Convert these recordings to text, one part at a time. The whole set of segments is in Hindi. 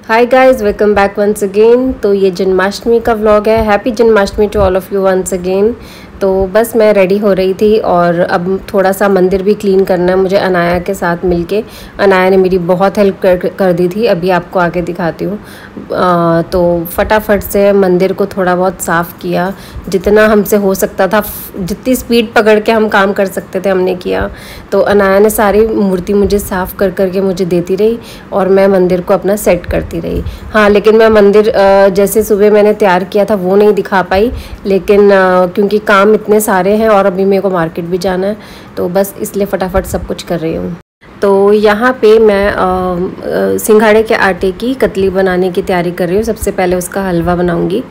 हाय guys, welcome back once again. तो ये जन्माष्टमी का व्लॉग है। Happy Janmashtami to all of you once again. तो बस मैं रेडी हो रही थी और अब थोड़ा सा मंदिर भी क्लीन करना है मुझे अनाया के साथ मिलके। अनाया ने मेरी बहुत हेल्प कर दी थी, अभी आपको आगे दिखाती हूँ। तो फटाफट से मंदिर को थोड़ा बहुत साफ़ किया, जितना हमसे हो सकता था, जितनी स्पीड पकड़ के हम काम कर सकते थे हमने किया। तो अनाया ने सारी मूर्ति मुझे साफ़ कर करके मुझे देती रही और मैं मंदिर को अपना सेट करती रही। हाँ, लेकिन मैं मंदिर जैसे सुबह मैंने तैयार किया था वो नहीं दिखा पाई, लेकिन क्योंकि काम इतने सारे हैं और अभी मेरे को मार्केट भी जाना है, तो बस इसलिए फटाफट सब कुछ कर रही हूँ। तो यहाँ पे मैं सिंघाड़े के आटे की कतली बनाने की तैयारी कर रही हूँ। सबसे पहले उसका हलवा बनाऊँगी,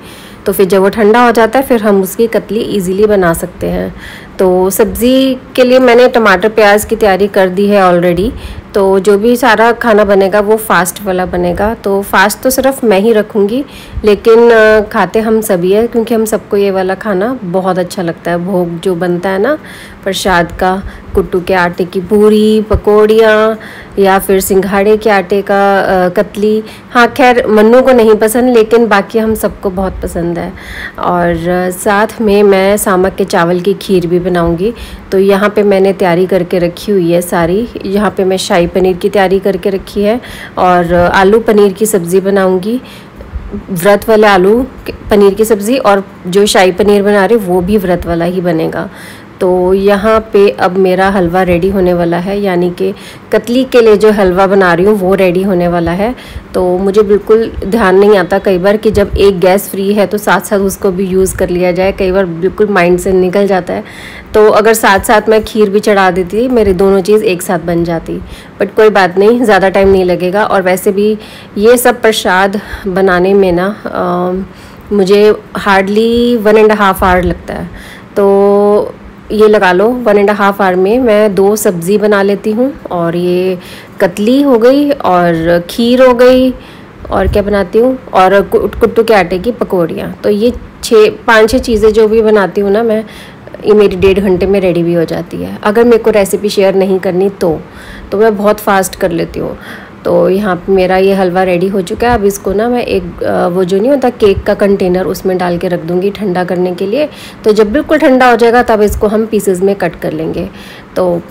तो फिर जब वो ठंडा हो जाता है फिर हम उसकी कतली इजीली बना सकते हैं। तो सब्ज़ी के लिए मैंने टमाटर प्याज की तैयारी कर दी है ऑलरेडी। तो जो भी सारा खाना बनेगा वो फास्ट वाला बनेगा। तो फास्ट तो सिर्फ मैं ही रखूँगी, लेकिन खाते हम सभी है, क्योंकि हम सबको ये वाला खाना बहुत अच्छा लगता है। भोग जो बनता है ना प्रसाद का, कुट्टू के आटे की पूरी, पकौड़ियाँ या फिर सिंघाड़े के आटे का कतली। हाँ, खैर मन्नू को नहीं पसंद, लेकिन बाकी हम सबको बहुत पसंद है। और साथ में मैं सामक के चावल की खीर भी बनाऊंगी। तो यहाँ पे मैंने तैयारी करके रखी हुई है सारी। यहाँ पे मैं शाही पनीर की तैयारी करके रखी है और आलू पनीर की सब्ज़ी बनाऊंगी। व्रत वाले आलू पनीर की सब्ज़ी, और जो शाही पनीर बना रही वो भी व्रत वाला ही बनेगा। तो यहाँ पे अब मेरा हलवा रेडी होने वाला है, यानी कि कतली के लिए जो हलवा बना रही हूँ वो रेडी होने वाला है। तो मुझे बिल्कुल ध्यान नहीं आता कई बार कि जब एक गैस फ्री है तो साथ साथ उसको भी यूज़ कर लिया जाए। कई बार बिल्कुल माइंड से निकल जाता है। तो अगर साथ साथ मैं खीर भी चढ़ा देती, मेरी दोनों चीज़ एक साथ बन जाती। बट कोई बात नहीं, ज़्यादा टाइम नहीं लगेगा। और वैसे भी ये सब प्रसाद बनाने में ना मुझे हार्डली 1.5 आवर लगता है। तो ये लगा लो 1.5 आवर में मैं 2 सब्ज़ी बना लेती हूँ। और ये कतली हो गई और खीर हो गई, और क्या बनाती हूँ, और कुट्टू के आटे की पकौड़ियाँ। तो ये 5-6 चीज़ें जो भी बनाती हूँ ना मैं, ये मेरी 1.5 घंटे में रेडी भी हो जाती है। अगर मेरे को रेसिपी शेयर नहीं करनी तो मैं बहुत फास्ट कर लेती हूँ। तो यहाँ पे मेरा ये हलवा रेडी हो चुका है। अब इसको ना मैं एक वो जो नहीं होता केक का कंटेनर, उसमें डाल के रख दूँगी ठंडा करने के लिए। तो जब बिल्कुल ठंडा हो जाएगा तब इसको हम पीसेस में कट कर लेंगे। तो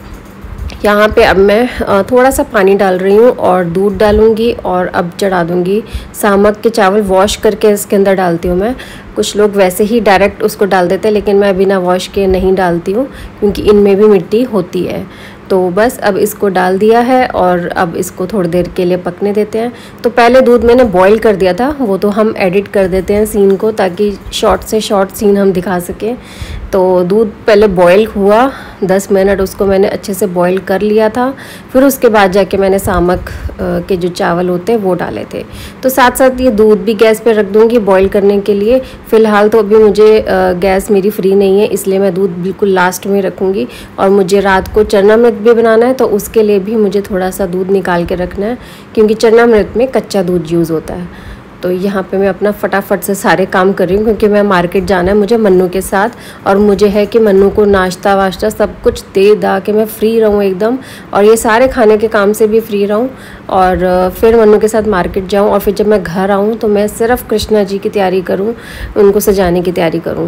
यहाँ पे अब मैं थोड़ा सा पानी डाल रही हूँ और दूध डालूँगी, और अब चढ़ा दूँगी सामक के चावल। वॉश करके इसके अंदर डालती हूँ मैं। कुछ लोग वैसे ही डायरेक्ट उसको डाल देते हैं, लेकिन मैं बिना वॉश के नहीं डालती हूँ, क्योंकि इनमें भी मिट्टी होती है। तो बस अब इसको डाल दिया है और अब इसको थोड़ी देर के लिए पकने देते हैं। तो पहले दूध मैंने बॉईल कर दिया था, वो तो हम एडिट कर देते हैं सीन को, ताकि शॉर्ट से शॉर्ट सीन हम दिखा सकें। तो दूध पहले बॉईल हुआ 10 मिनट, उसको मैंने अच्छे से बॉईल कर लिया था। फिर उसके बाद जाके मैंने सामक के जो चावल होते हैं वो डाले थे। तो साथ साथ ये दूध भी गैस पे रख दूँगी बॉईल करने के लिए। फ़िलहाल तो अभी मुझे गैस मेरी फ्री नहीं है, इसलिए मैं दूध बिल्कुल लास्ट में रखूँगी। और मुझे रात को चरनामृत भी बनाना है, तो उसके लिए भी मुझे थोड़ा सा दूध निकाल के रखना है, क्योंकि चरनामृत में कच्चा दूध यूज़ होता है। तो यहाँ पे मैं अपना फटाफट से सारे काम कर रही हूँ, क्योंकि मैं मार्केट जाना है मुझे मन्नू के साथ। और मुझे है कि मन्नू को नाश्ता वाश्ता सब कुछ दे दा के मैं फ्री रहूँ एकदम, और ये सारे खाने के काम से भी फ्री रहूँ, और फिर मन्नू के साथ मार्केट जाऊँ। और फिर जब मैं घर आऊँ तो मैं सिर्फ कृष्णा जी की तैयारी करूँ, उनको सजाने की तैयारी करूँ।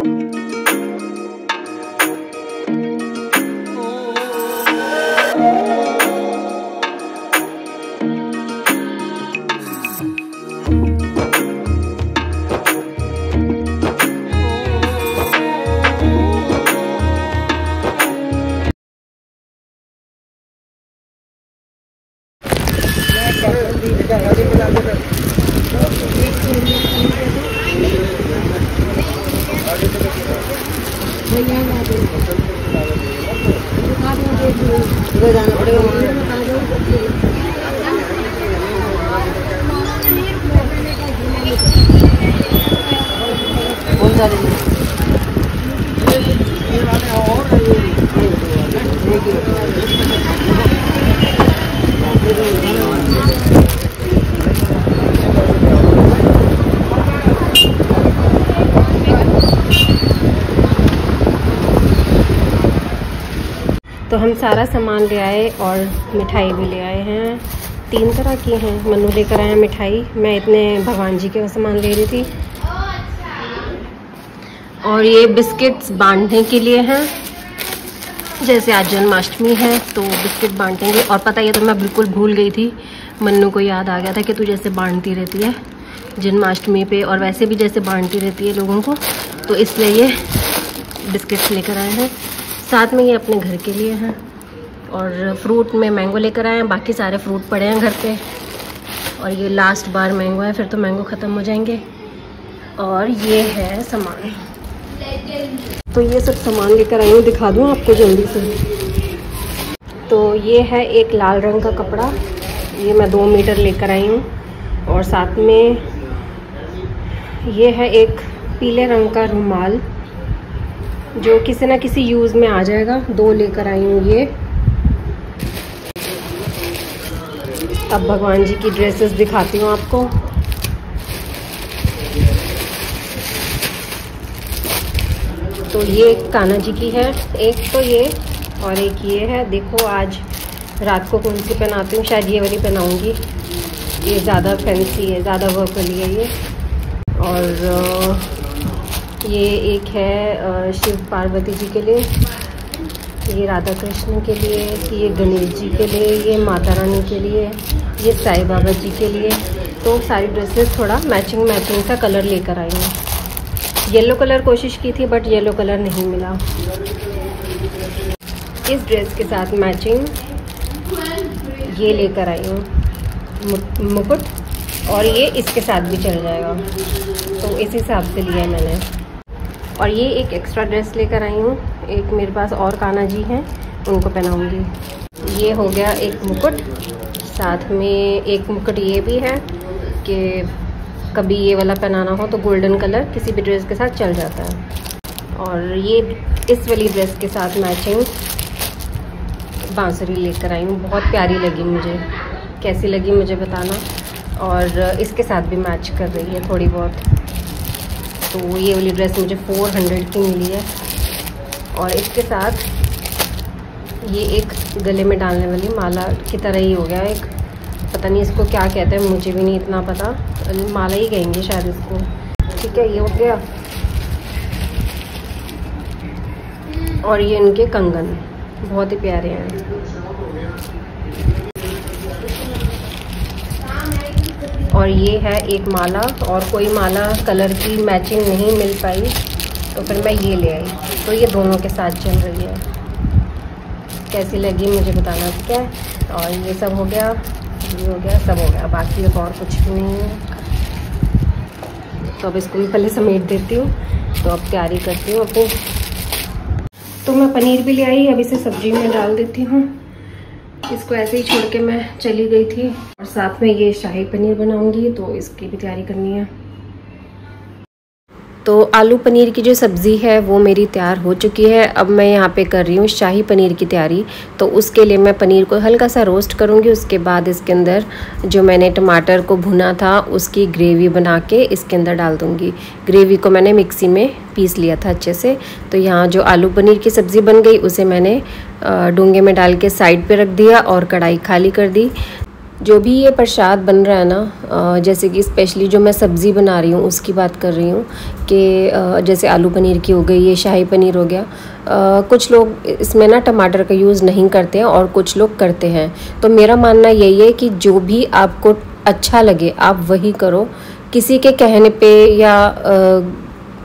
तो हम सारा सामान ले आए और मिठाई भी ले आए हैं। 3 तरह की हैं। मन्नू लेकर आया मिठाई, मैं इतने भगवान जी के सामान ले रही थी। और ये बिस्किट्स बांटने के लिए हैं, जैसे आज जन्माष्टमी है तो बिस्किट बांटेंगे। और पता ये तो मैं बिल्कुल भूल गई थी, मन्नू को याद आ गया था कि तू जैसे बांटती रहती है जन्माष्टमी पे और वैसे भी जैसे बांटती रहती है लोगों को, तो इसलिए ये बिस्किट्स लेकर आए हैं। साथ में ये अपने घर के लिए हैं। और फ्रूट में मैंगो लेकर आए हैं, बाकी सारे फ्रूट पड़े हैं घर पे। और ये लास्ट बार मैंगो है, फिर तो मैंगो ख़त्म हो जाएंगे। और ये है सामान, तो ये सब सामान लेकर आई हूँ, दिखा दूँ आपको जल्दी से। तो ये है एक लाल रंग का कपड़ा, ये मैं 2 मीटर लेकर आई हूँ। और साथ में ये है एक पीले रंग का रुमाल, जो किसी ना किसी यूज़ में आ जाएगा, 2 लेकर आई हूँ ये। अब भगवान जी की ड्रेसेस दिखाती हूँ आपको। तो ये कान्हा जी की है एक, तो ये और एक ये है। देखो आज रात को कौन सी पहनाती हूँ, शायद ये वाली पहनाऊँगी, ये ज़्यादा फैंसी है, ज़्यादा वर्क वाली है ये। और ये एक है शिव पार्वती जी के लिए, ये राधा कृष्ण के लिए, ये गणेश जी के लिए, ये माता रानी के लिए, ये साईं बाबा जी के लिए। तो सारी ड्रेसेस थोड़ा मैचिंग सा कलर लेकर आई हूँ। येलो कलर कोशिश की थी बट येलो कलर नहीं मिला। इस ड्रेस के साथ मैचिंग ये लेकर आई हूँ मुकुट, और ये इसके साथ भी चल जाएगा, तो इस हिसाब से लिया है मैंने। और ये एक एक्स्ट्रा ड्रेस लेकर आई हूँ, एक मेरे पास और कान्हा जी हैं, उनको पहनाऊँगी। ये हो गया एक मुकुट, साथ में एक मुकुट ये भी है कि कभी ये वाला पहनाना हो तो गोल्डन कलर किसी भी ड्रेस के साथ चल जाता है। और ये इस वाली ड्रेस के साथ मैचिंग बांसुरी लेकर आई हूँ, बहुत प्यारी लगी मुझे, कैसी लगी मुझे बताना। और इसके साथ भी मैच कर रही है थोड़ी बहुत। तो ये वाली ड्रेस मुझे 400 की मिली है। और इसके साथ ये एक गले में डालने वाली माला की तरह ही हो गया, एक पता नहीं इसको क्या कहते हैं, मुझे भी नहीं इतना पता, माला ही कहेंगे शायद इसको। ठीक है, ये हो गया। और ये इनके कंगन बहुत ही प्यारे हैं। और ये है एक माला, और कोई माला कलर की मैचिंग नहीं मिल पाई तो फिर मैं ये ले आई, तो ये दोनों के साथ चल रही है। कैसी लगी मुझे बताना, ठीक है। और ये सब हो गया, ये हो गया, सब हो गया, बाकी अब और कुछ भी नहीं है। तो अब इसको भी पहले समेट देती हूँ, तो अब तैयारी करती हूँ अपनी। तो मैं पनीर भी ले आई, अब इसे सब्जी में डाल देती हूँ। इसको ऐसे ही छोड़ के मैं चली गई थी। और साथ में ये शाही पनीर बनाऊंगी, तो इसकी भी तैयारी करनी है। तो आलू पनीर की जो सब्ज़ी है वो मेरी तैयार हो चुकी है। अब मैं यहाँ पे कर रही हूँ शाही पनीर की तैयारी। तो उसके लिए मैं पनीर को हल्का सा रोस्ट करूँगी, उसके बाद इसके अंदर जो मैंने टमाटर को भुना था उसकी ग्रेवी बना के इसके अंदर डाल दूँगी। ग्रेवी को मैंने मिक्सी में पीस लिया था अच्छे से। तो यहाँ जो आलू पनीर की सब्ज़ी बन गई उसे मैंने डोंगे में डाल के साइड पे रख दिया और कढ़ाई खाली कर दी। जो भी ये प्रसाद बन रहा है ना, जैसे कि स्पेशली जो मैं सब्ज़ी बना रही हूँ उसकी बात कर रही हूँ कि जैसे आलू पनीर की हो गई, ये शाही पनीर हो गया। कुछ लोग इसमें ना टमाटर का यूज़ नहीं करते हैं और कुछ लोग करते हैं। तो मेरा मानना यही है कि जो भी आपको अच्छा लगे आप वही करो। किसी के कहने पे या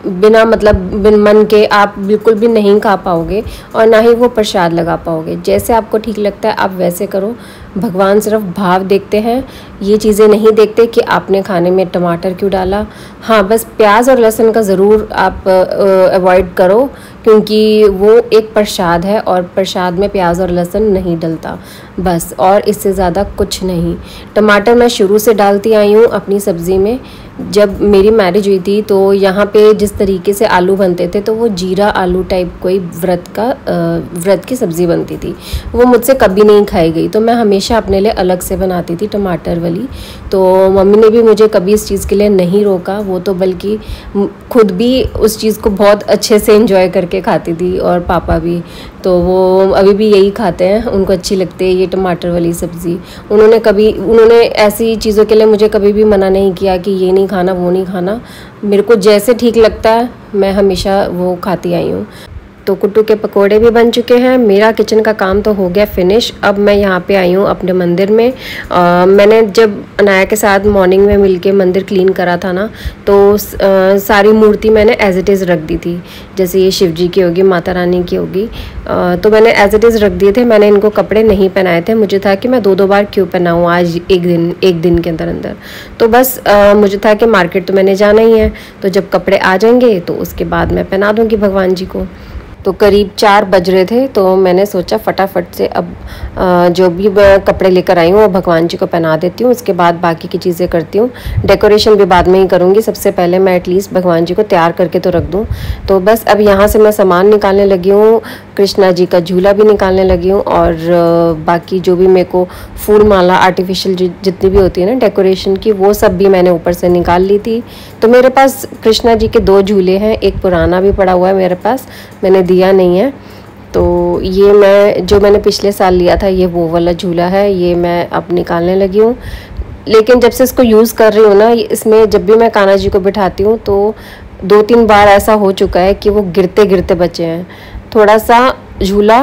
बिना मतलब बिन मन के आप बिल्कुल भी नहीं खा पाओगे और ना ही वो प्रसाद लगा पाओगे। जैसे आपको ठीक लगता है आप वैसे करो। भगवान सिर्फ भाव देखते हैं, ये चीज़ें नहीं देखते कि आपने खाने में टमाटर क्यों डाला। हाँ, बस प्याज और लहसुन का ज़रूर आप अवॉइड करो, क्योंकि वो एक प्रसाद है और प्रसाद में प्याज और लहसुन नहीं डलता बस, और इससे ज़्यादा कुछ नहीं। टमाटर मैं शुरू से डालती आई हूँ अपनी सब्ज़ी में। जब मेरी मैरिज हुई थी तो यहाँ पे जिस तरीके से आलू बनते थे तो वो जीरा आलू टाइप कोई व्रत की सब्ज़ी बनती थी, वो मुझसे कभी नहीं खाई गई। तो मैं हमेशा अपने लिए अलग से बनाती थी टमाटर वाली। तो मम्मी ने भी मुझे कभी इस चीज़ के लिए नहीं रोका, वो तो बल्कि खुद भी उस चीज़ को बहुत अच्छे से एंजॉय करके के खाती थी और पापा भी, तो वो अभी भी यही खाते हैं, उनको अच्छी लगती है ये टमाटर वाली सब्ज़ी। उन्होंने ऐसी चीज़ों के लिए मुझे कभी भी मना नहीं किया कि ये नहीं खाना वो नहीं खाना। मेरे को जैसे ठीक लगता है मैं हमेशा वो खाती आई हूँ। तो कुट्टू के पकोड़े भी बन चुके हैं। मेरा किचन का काम तो हो गया फिनिश। अब मैं यहाँ पे आई हूँ अपने मंदिर में। मैंने जब अनाया के साथ मॉर्निंग में मिलके मंदिर क्लीन करा था ना, तो सारी मूर्ति मैंने एज इट इज़ रख दी थी। जैसे ये शिव जी की होगी, माता रानी की होगी, तो मैंने एज इट इज़ रख दिए थे। मैंने इनको कपड़े नहीं पहनाए थे। मुझे था कि मैं 2-2 बार क्यों पहनाऊँ आज एक दिन के अंदर। तो बस मुझे था कि मार्केट तो मैंने जाना ही है, तो जब कपड़े आ जाएंगे तो उसके बाद मैं पहना दूँगी भगवान जी को। तो करीब 4 बज रहे थे, तो मैंने सोचा फटाफट से अब जो भी कपड़े लेकर आई हूँ वो भगवान जी को पहना देती हूँ, उसके बाद बाकी की चीज़ें करती हूँ। डेकोरेशन भी बाद में ही करूँगी, सबसे पहले मैं एटलीस्ट भगवान जी को तैयार करके तो रख दूँ। तो बस अब यहाँ से मैं सामान निकालने लगी हूँ, कृष्णा जी का झूला भी निकालने लगी हूँ, और बाकी जो भी मेरे को फूल माला आर्टिफिशियल जितनी भी होती है ना डेकोरेशन की, वो सब भी मैंने ऊपर से निकाल ली थी। तो मेरे पास कृष्णा जी के 2 झूले हैं, एक पुराना भी पड़ा हुआ है मेरे पास, मैंने दिया नहीं है। तो ये मैंने पिछले साल लिया था, ये वो वाला झूला है, ये मैं अब निकालने लगी हूँ। लेकिन जब से इसको यूज़ कर रही हूँ ना, इसमें जब भी मैं कान्हा जी को बिठाती हूँ तो 2-3 बार ऐसा हो चुका है कि वो गिरते गिरते बचे हैं। थोड़ा सा झूला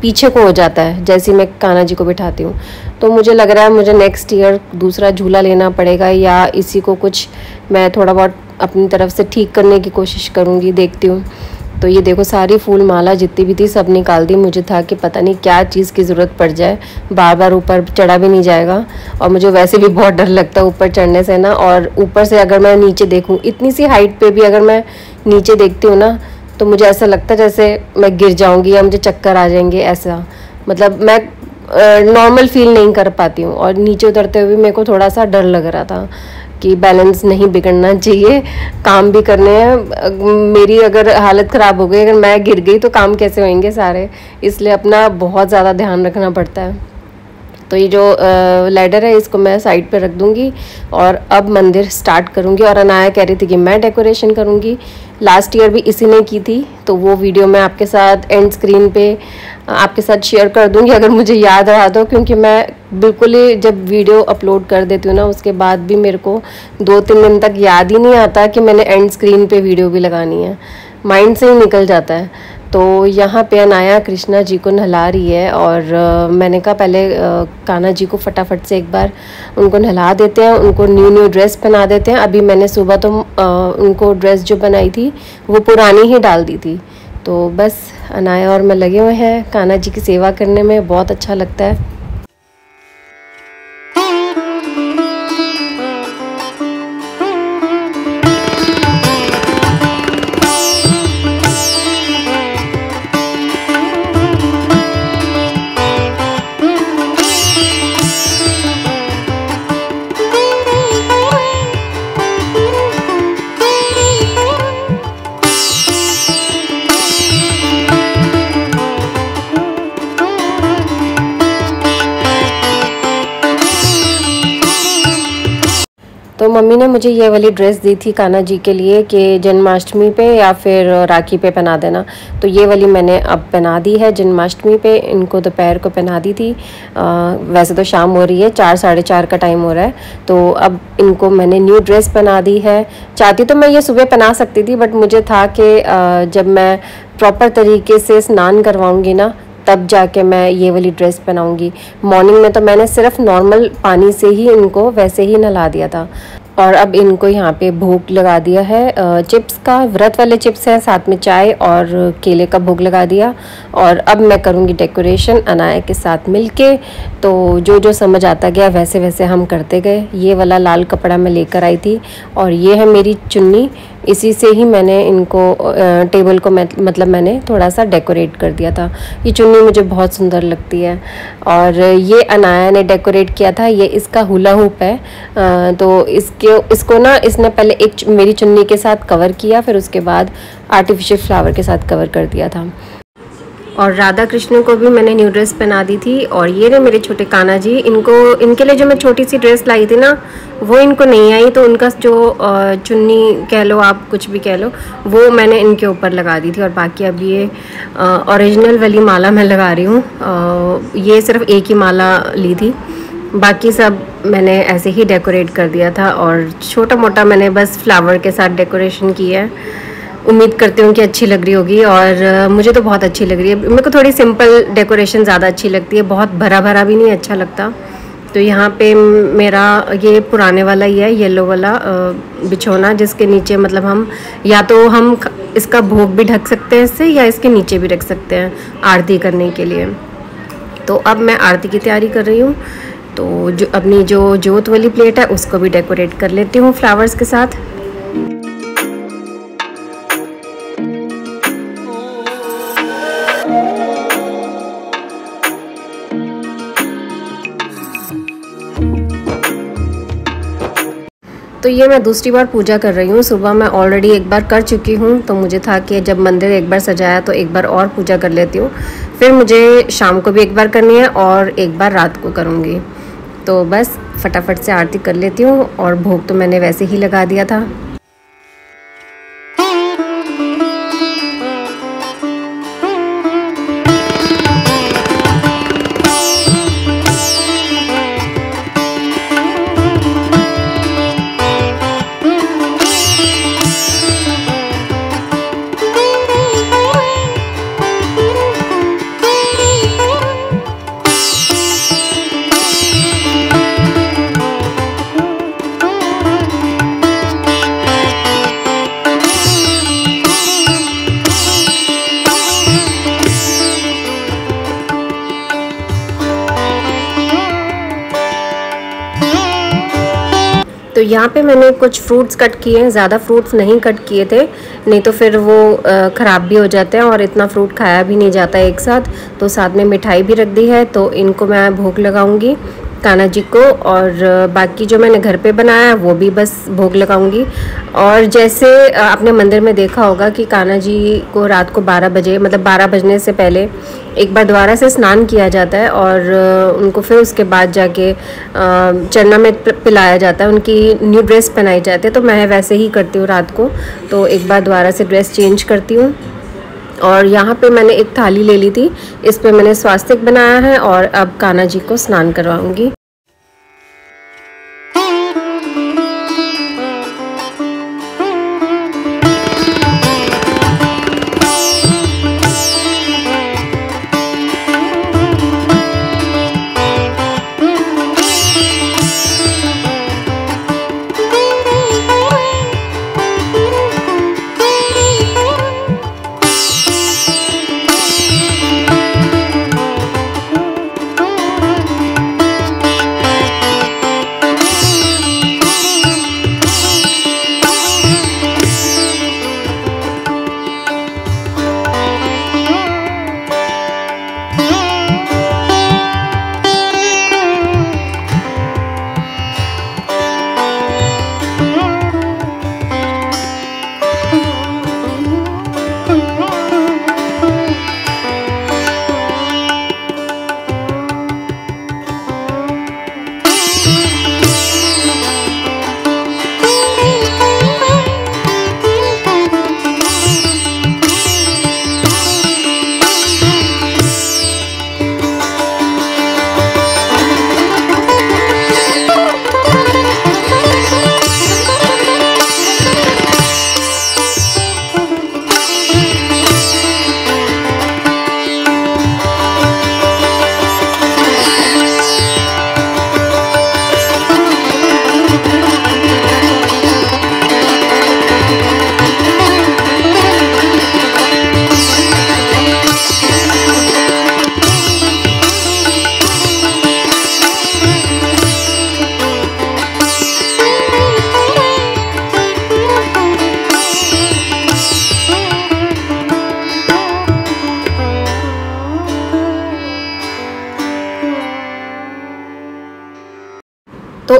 पीछे को हो जाता है जैसे ही मैं कान्हा जी को बिठाती हूँ। तो मुझे लग रहा है मुझे नेक्स्ट ईयर दूसरा झूला लेना पड़ेगा, या इसी को कुछ मैं थोड़ा बहुत अपनी तरफ से ठीक करने की कोशिश करूँगी, देखती हूँ। तो ये देखो सारी फूल माला जितनी भी थी सब निकाल दी। मुझे था कि पता नहीं क्या चीज़ की ज़रूरत पड़ जाए, बार बार ऊपर चढ़ा भी नहीं जाएगा, और मुझे वैसे भी बहुत डर लगता है ऊपर चढ़ने से ना। और ऊपर से अगर मैं नीचे देखूँ, इतनी सी हाइट पे भी अगर मैं नीचे देखती हूँ ना, तो मुझे ऐसा लगता है जैसे मैं गिर जाऊँगी या मुझे चक्कर आ जाएंगे, ऐसा मतलब मैं नॉर्मल फील नहीं कर पाती हूँ। और नीचे उतरते हुए मेरे को थोड़ा सा डर लग रहा था कि बैलेंस नहीं बिगड़ना चाहिए, काम भी करने हैं। मेरी अगर हालत ख़राब हो गई, अगर मैं गिर गई तो काम कैसे होंगे सारे, इसलिए अपना बहुत ज़्यादा ध्यान रखना पड़ता है। तो ये जो लैडर है इसको मैं साइड पे रख दूँगी और अब मंदिर स्टार्ट करूँगी। और अनाया कह रही थी कि मैं डेकोरेशन करूँगी, लास्ट ईयर भी इसी ने की थी, तो वो वीडियो मैं आपके साथ एंड स्क्रीन पे आपके साथ शेयर कर दूँगी अगर मुझे याद रहा तो, क्योंकि मैं बिल्कुल ही जब वीडियो अपलोड कर देती हूँ ना उसके बाद भी मेरे को 2-3 दिन तक याद ही नहीं आता कि मैंने एंड स्क्रीन पे वीडियो भी लगानी है, माइंड से ही निकल जाता है। तो यहाँ पे अनाया कृष्णा जी को नहला रही है, और मैंने कहा पहले कान्हा जी को फटाफट से एक बार उनको नहला देते हैं, उनको न्यू ड्रेस पहना देते हैं। अभी मैंने सुबह तो उनको ड्रेस जो बनाई थी वो पुरानी ही डाल दी थी। तो बस अनाया और मैं लगे हुए हैं कान्हा जी की सेवा करने में, बहुत अच्छा लगता है। तो मम्मी ने मुझे ये वाली ड्रेस दी थी कान्हा जी के लिए कि जन्माष्टमी पे या फिर राखी पे पहना देना, तो ये वाली मैंने अब पहना दी है जन्माष्टमी पे। इनको दोपहर को पहना दी थी, वैसे तो शाम हो रही है, 4-4:30 का टाइम हो रहा है। तो अब इनको मैंने न्यू ड्रेस पहना दी है। चाहती तो मैं ये सुबह पहना सकती थी, बट मुझे था कि जब मैं प्रॉपर तरीके से स्नान करवाऊँगी ना तब जाके मैं ये वाली ड्रेस पहनाऊंगी। मॉर्निंग में तो मैंने सिर्फ नॉर्मल पानी से ही इनको वैसे ही नहला दिया था। और अब इनको यहाँ पे भोग लगा दिया है चिप्स का, व्रत वाले चिप्स हैं, साथ में चाय और केले का भोग लगा दिया। और अब मैं करूँगी डेकोरेशन अनाया के साथ मिलके। तो जो जो समझ आता गया वैसे वैसे हम करते गए। ये वाला लाल कपड़ा मैं लेकर आई थी, और ये है मेरी चुन्नी, इसी से ही मैंने इनको टेबल को मतलब मैंने थोड़ा सा डेकोरेट कर दिया था। ये चुन्नी मुझे बहुत सुंदर लगती है। और ये अनाया ने डेकोरेट किया था, ये इसका हुला हुप है। तो इसको ना इसने पहले एक मेरी चुन्नी के साथ कवर किया, फिर उसके बाद आर्टिफिशियल फ्लावर के साथ कवर कर दिया था। और राधा कृष्ण को भी मैंने न्यू ड्रेस पहना दी थी। और ये रहे मेरे छोटे कान्हा जी, इनके लिए जो मैं छोटी सी ड्रेस लाई थी ना, वो इनको नहीं आई, तो उनका जो चुन्नी कह लो आप, कुछ भी कह लो, वो मैंने इनके ऊपर लगा दी थी। और बाकी अब ये ओरिजिनल वाली माला मैं लगा रही हूँ। ये सिर्फ एक ही माला ली थी, बाकी सब मैंने ऐसे ही डेकोरेट कर दिया था। और छोटा मोटा मैंने बस फ्लावर के साथ डेकोरेशन की है। उम्मीद करती हूँ कि अच्छी लग रही होगी, और मुझे तो बहुत अच्छी लग रही है। मेरे को थोड़ी सिंपल डेकोरेशन ज़्यादा अच्छी लगती है, बहुत भरा भरा भी नहीं अच्छा लगता। तो यहाँ पे मेरा ये पुराने वाला ही है, येलो वाला बिछौना, जिसके नीचे मतलब हम या तो हम इसका भोग भी ढक सकते हैं इससे, या इसके नीचे भी रख सकते हैं आरती करने के लिए। तो अब मैं आरती की तैयारी कर रही हूँ। तो जो अपनी जो जोत वाली प्लेट है उसको भी डेकोरेट कर लेती हूँ फ्लावर्स के साथ। तो ये मैं दूसरी बार पूजा कर रही हूँ। सुबह मैं ऑलरेडी एक बार कर चुकी हूँ, तो मुझे था कि जब मंदिर एक बार सजाया तो एक बार और पूजा कर लेती हूँ। फिर मुझे शाम को भी एक बार करनी है और एक बार रात को करूँगी। तो बस फटाफट से आरती कर लेती हूँ, और भोग तो मैंने वैसे ही लगा दिया था। तो यहाँ पे मैंने कुछ फ्रूट्स कट किए हैं, ज़्यादा फ्रूट्स नहीं कट किए थे, नहीं तो फिर वो ख़राब भी हो जाते हैं और इतना फ्रूट खाया भी नहीं जाता एक साथ। तो साथ में मिठाई भी रख दी है, तो इनको मैं भोग लगाऊंगी कान्हा जी को। और बाकी जो मैंने घर पे बनाया है वो भी बस भोग लगाऊंगी। और जैसे आपने मंदिर में देखा होगा कि कान्हा जी को रात को 12 बजे, मतलब 12 बजने से पहले एक बार दोबारा से स्नान किया जाता है, और उनको फिर उसके बाद जाके चरना में पिलाया जाता है, उनकी न्यू ड्रेस पहनाई जाती है। तो मैं वैसे ही करती हूँ रात को, तो एक बार दोबारा से ड्रेस चेंज करती हूँ। और यहाँ पे मैंने एक थाली ले ली थी, इस पे मैंने स्वास्तिक बनाया है, और अब कान्हा जी को स्नान करवाऊंगी।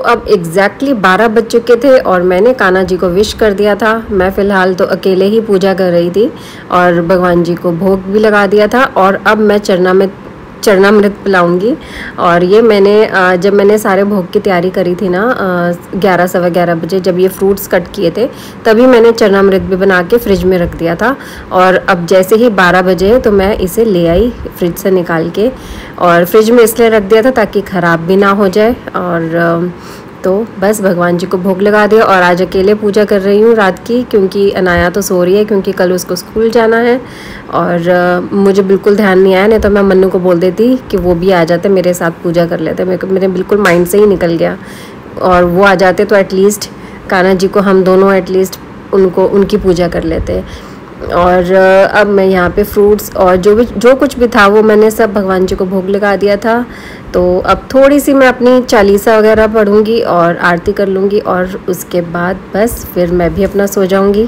अब एग्जैक्टली 12 बज चुके थे और मैंने कान्हा जी को विश कर दिया था। मैं फ़िलहाल तो अकेले ही पूजा कर रही थी और भगवान जी को भोग भी लगा दिया था और अब मैं चरणामृत पिलाऊंगी। और ये मैंने जब मैंने सारे भोग की तैयारी करी थी ना 11 सवा 11 बजे, जब ये फ्रूट्स कट किए थे तभी मैंने चरणामृत भी बना के फ्रिज में रख दिया था। और अब जैसे ही 12 बजे तो मैं इसे ले आई फ्रिज से निकाल के, और फ्रिज में इसलिए रख दिया था ताकि ख़राब भी ना हो जाए। और तो बस भगवान जी को भोग लगा दिया और आज अकेले पूजा कर रही हूँ रात की, क्योंकि अनाया तो सो रही है क्योंकि कल उसको स्कूल जाना है। और मुझे बिल्कुल ध्यान नहीं आया, नहीं तो मैं मन्नू को बोल देती कि वो भी आ जाते मेरे साथ पूजा कर लेते। मेरे बिल्कुल माइंड से ही निकल गया, और वो आ जाते तो एटलीस्ट कान्हा जी को हम दोनों एटलीस्ट उनकी पूजा कर लेते। और अब मैं यहाँ पे फ्रूट्स और जो कुछ भी था वो मैंने सब भगवान जी को भोग लगा दिया था। तो अब थोड़ी सी मैं अपनी चालीसा वगैरह पढ़ूँगी और आरती कर लूँगी, और उसके बाद बस फिर मैं भी अपना सो जाऊँगी।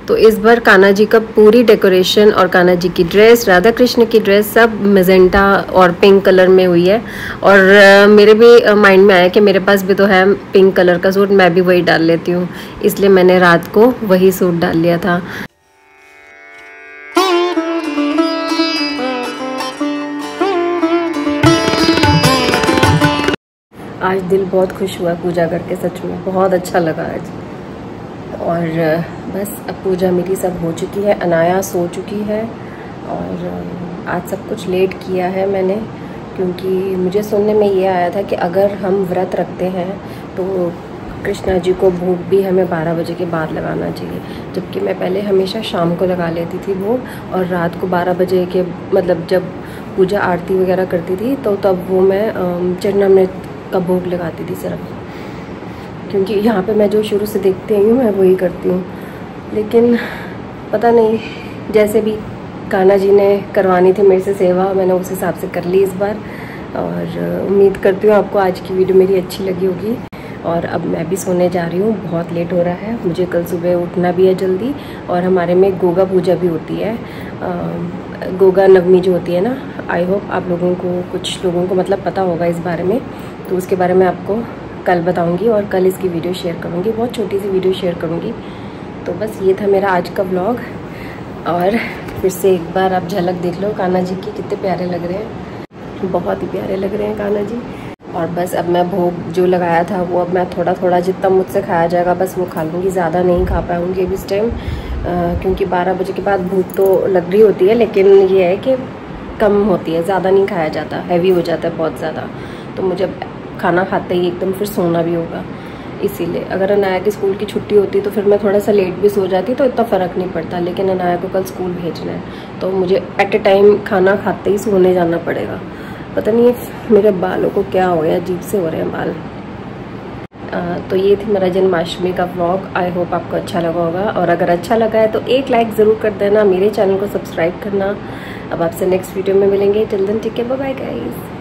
तो इस बार कान्हा जी का पूरी डेकोरेशन और कान्हा जी की ड्रेस, राधा कृष्ण की ड्रेस सब मेजेंटा और पिंक कलर में हुई है। और मेरे भी माइंड में आया कि मेरे पास भी तो है पिंक कलर का सूट, मैं भी वही डाल लेती हूँ, इसलिए मैंने रात को वही सूट डाल लिया था। आज दिल बहुत खुश हुआ पूजा करके, सच में बहुत अच्छा लगा आज। और बस अब पूजा मेरी सब हो चुकी है, अनाया सो चुकी है। और आज सब कुछ लेट किया है मैंने, क्योंकि मुझे सुनने में ये आया था कि अगर हम व्रत रखते हैं तो कृष्णा जी को भोग भी हमें 12 बजे के बाद लगाना चाहिए, जबकि मैं पहले हमेशा शाम को लगा लेती थी भोग, और रात को 12 बजे के मतलब जब पूजा आरती वगैरह करती थी तो तब वो मैं चरणामृत का भोग लगाती थी सिर्फ, क्योंकि यहाँ पे मैं जो शुरू से देखती आई हूँ मैं वही करती हूँ। लेकिन पता नहीं, जैसे भी कान्हा जी ने करवानी थी मेरे से सेवा, मैंने उस हिसाब से कर ली इस बार। और उम्मीद करती हूँ आपको आज की वीडियो मेरी अच्छी लगी होगी। और अब मैं भी सोने जा रही हूँ, बहुत लेट हो रहा है, मुझे कल सुबह उठना भी है जल्दी। और हमारे में गोगा पूजा भी होती है, गोगा नवमी जो होती है ना, आई होप आप लोगों को, कुछ लोगों को मतलब पता होगा इस बारे में, तो उसके बारे में आपको कल बताऊंगी और कल इसकी वीडियो शेयर करूंगी, बहुत छोटी सी वीडियो शेयर करूंगी। तो बस ये था मेरा आज का व्लॉग। और फिर से एक बार आप झलक देख लो कान्हा जी की, कितने प्यारे लग रहे हैं, बहुत ही प्यारे लग रहे हैं कान्हा जी। और बस अब मैं भोग जो लगाया था वो अब मैं थोड़ा थोड़ा जितना मुझसे खाया जाएगा बस वो खा लूँगी, ज़्यादा नहीं खा पाऊँगी अभी इस टाइम, क्योंकि 12 बजे के बाद भूख तो लग रही होती है, लेकिन ये है कि कम होती है, ज़्यादा नहीं खाया जाता, हैवी हो जाता है बहुत ज़्यादा। तो मुझे खाना खाते ही एकदम फिर सोना भी होगा, इसीलिए अगर अनाया की स्कूल की छुट्टी होती तो फिर मैं थोड़ा सा लेट भी सो जाती तो इतना फ़र्क नहीं पड़ता। लेकिन अनाया को कल स्कूल भेजना है तो मुझे एट ए टाइम खाना खाते ही सोने जाना पड़ेगा। पता नहीं मेरे बालों को क्या हो गया, अजीब से हो रहे हैं बाल। तो ये थी मेरा जन्माष्टमी का व्लॉग, आई होप आपको अच्छा लगा होगा। और अगर अच्छा लगा है तो एक लाइक ज़रूर कर देना, मेरे चैनल को सब्सक्राइब करना। अब आपसे नेक्स्ट वीडियो में मिलेंगे, till then take care, bye bye guys.